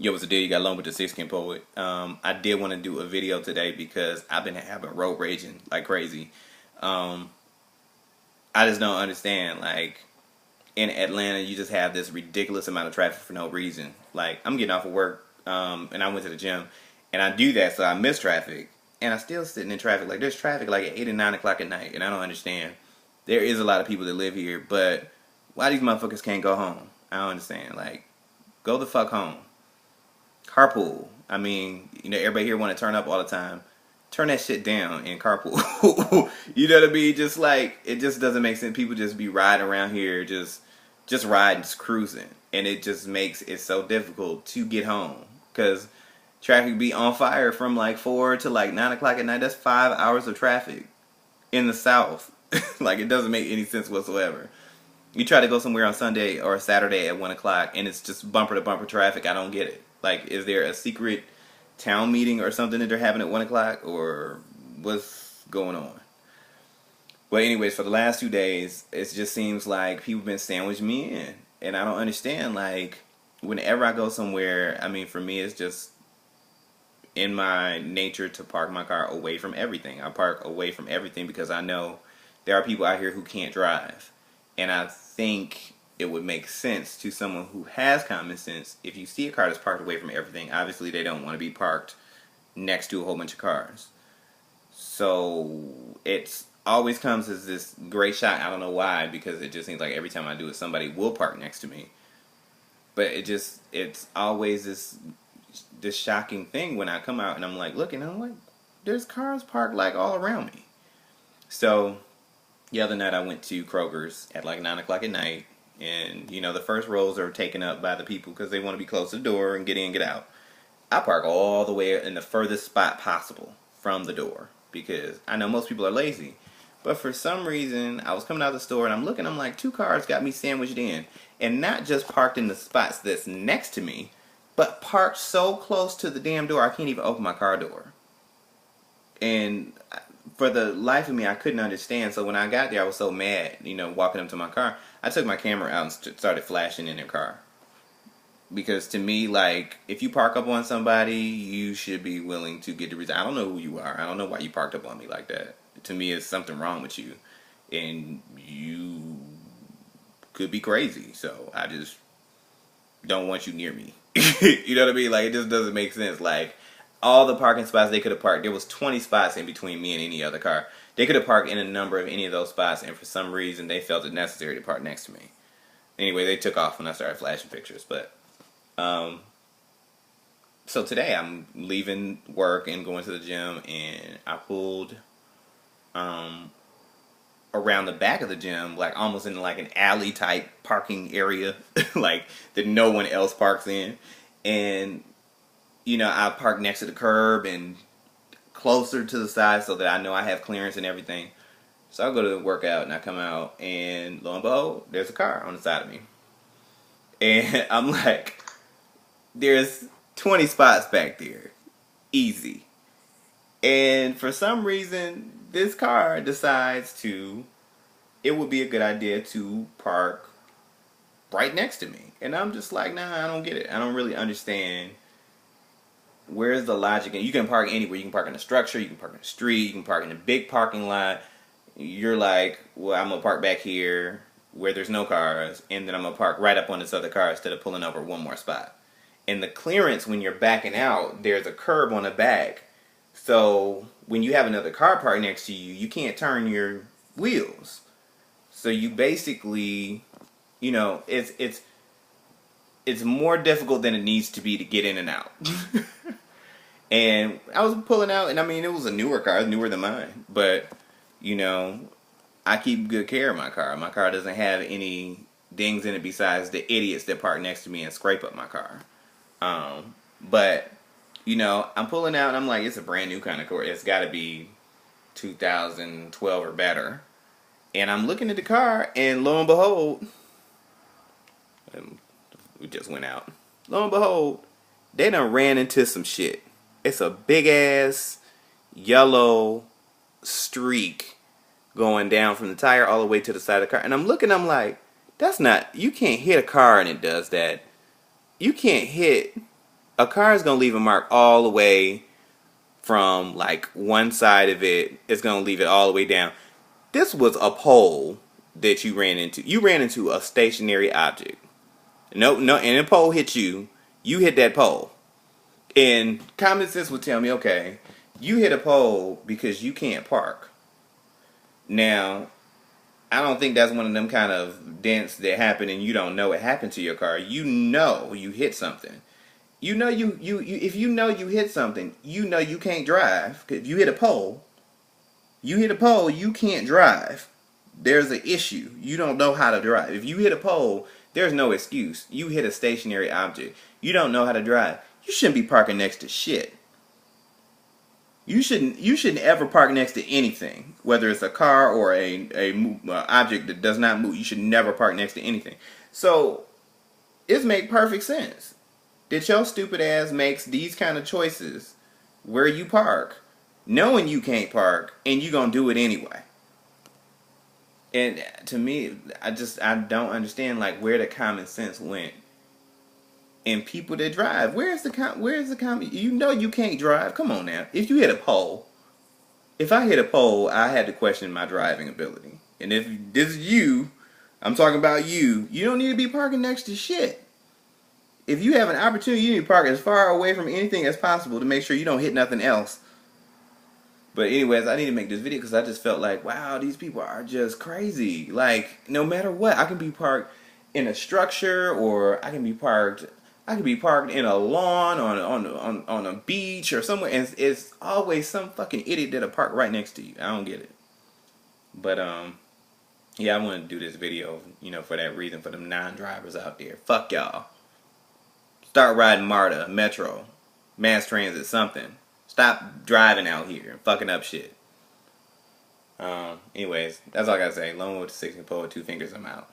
Yo, what's the deal? You got along with the 16 poet. I did want to do a video today because I've been having road raging like crazy. Um, I just don't understand. Like in Atlanta, you just have this ridiculous amount of traffic for no reason. Like I'm getting off of work, and I went to the gym, and I do that so I miss traffic, and I'm still sitting in traffic. Like there's traffic like at 8 and 9 o'clock at night, and I don't understand. There is a lot of people that live here, but why these motherfuckers can't go home? I don't understand. Like, go the fuck home. Carpool. I mean, everybody here want to turn up all the time. Turn that shit down and carpool. You know what I mean? Just like it just doesn't make sense. People just be riding around here, just riding, just cruising, and it just makes it so difficult to get home because traffic be on fire from like 4 to like 9 o'clock at night. That's 5 hours of traffic in the South. Like it doesn't make any sense whatsoever. You try to go somewhere on Sunday or Saturday at 1 o'clock and it's just bumper to bumper traffic. I don't get it. Like, is there a secret town meeting or something that they're having at 1 o'clock, or what's going on? Well, anyways, for the last 2 days, it just seems like people been sandwiching me in, and I don't understand. Like, whenever I go somewhere, I mean, for me, it's just in my nature to park my car away from everything. I park away from everything because I know there are people out here who can't drive, and I think it would make sense to someone who has common sense. If you see a car that's parked away from everything, obviously they don't want to be parked next to a whole bunch of cars. So it always comes as this great shock. I don't know why, because it just seems like every time I do it, somebody will park next to me. But it's always this shocking thing when I come out and I'm like looking, and I'm like, there's cars parked like all around me. So the other night I went to Kroger's at like 9 o'clock at night. And, the first rows are taken up by the people because they want to be close to the door and get in, get out. I park all the way in the furthest spot possible from the door because I know most people are lazy. But for some reason, I was coming out of the store and I'm looking, I'm like, two cars got me sandwiched in. And not just parked in the spots that's next to me, but parked so close to the damn door I can't even open my car door. And for the life of me, I couldn't understand. So when I got there, I was so mad, walking up to my car. I took my camera out and started flashing in their car. Because to me, like, if you park up on somebody, you should be willing to get the reason. I don't know who you are. I don't know why you parked up on me like that. To me, it's something wrong with you. And you could be crazy. So I just don't want you near me. You know what I mean? Like, it just doesn't make sense. Like, all the parking spots they could have parked, there was 20 spots in between me and any other car. They could have parked in a number of any of those spots, and for some reason they felt it necessary to park next to me. Anyway, they took off when I started flashing pictures. But so today I'm leaving work and going to the gym, and I pulled around the back of the gym, like almost in like an alley type parking area, like that no one else parks in, and I park next to the curb and closer to the side so that I know I have clearance and everything. So I go to the workout and I come out, and lo and behold, there's a car on the side of me. And I'm like, there's 20 spots back there. Easy. And for some reason, this car decides it would be a good idea to park right next to me. And I'm just like, nah, I don't get it. I don't really understand. Where's the logic? And you can park anywhere. You can park in a structure. You can park in a street. You can park in a big parking lot. You're like, well, I'm going to park back here where there's no cars, and then I'm going to park right up on this other car instead of pulling over one more spot. And the clearance when you're backing out, there's a curb on the back. So when you have another car parked next to you, you can't turn your wheels. So you basically, it's more difficult than it needs to be to get in and out. And I was pulling out, and I mean, it was a newer car, it was newer than mine. But, I keep good care of my car. My car doesn't have any dings in it besides the idiots that park next to me and scrape up my car. But, I'm pulling out, and I'm like, it's a brand new kind of car. It's got to be 2012 or better. And I'm looking at the car, and lo and behold, we just went out. Lo and behold, they done ran into some shit. It's a big ass yellow streak going down from the tire all the way to the side of the car. And I'm looking, I'm like, you can't hit a car and it does that. You can't hit A car is gonna leave a mark all the way from like one side of it. It's gonna leave it all the way down. This was a pole that you ran into. You ran into a stationary object. No, no, and a pole hit you. You hit that pole. And common sense would tell me, okay, you hit a pole because you can't park. Now, I don't think that's one of them kind of dents that happen and you don't know it happened to your car. You know you hit something. You know you if you know you hit something, you know you can't drive. If you hit a pole, you can't drive. There's an issue. You don't know how to drive. If you hit a pole, there's no excuse. You hit a stationary object. You don't know how to drive. You shouldn't be parking next to shit. You shouldn't ever park next to anything, whether it's a car or a object that does not move. You should never park next to anything. So it makes perfect sense that your stupid ass makes these kind of choices where you park, knowing you can't park, and you gonna do it anyway. And to me, I don't understand like where the common sense went. And people that drive, where's the common? You know you can't drive. Come on now. If you hit a pole, if I hit a pole, I had to question my driving ability. And if this is you, I'm talking about you. You don't need to be parking next to shit. If you have an opportunity, you need to park as far away from anything as possible to make sure you don't hit nothing else. But anyways, I need to make this video because I just felt like, wow, these people are just crazy. Like, no matter what, I can be parked in a structure, or I can be parked in a lawn on a beach or somewhere, and it's always some fucking idiot that'll park right next to you. I don't get it. But yeah, I want to do this video, for that reason, for them non-drivers out there. Fuck y'all. Start riding MARTA, Metro, mass transit, something. Stop driving out here and fucking up shit. Anyways, that's all I gotta say. Lone with the 16 pole with 2 fingers, I'm out.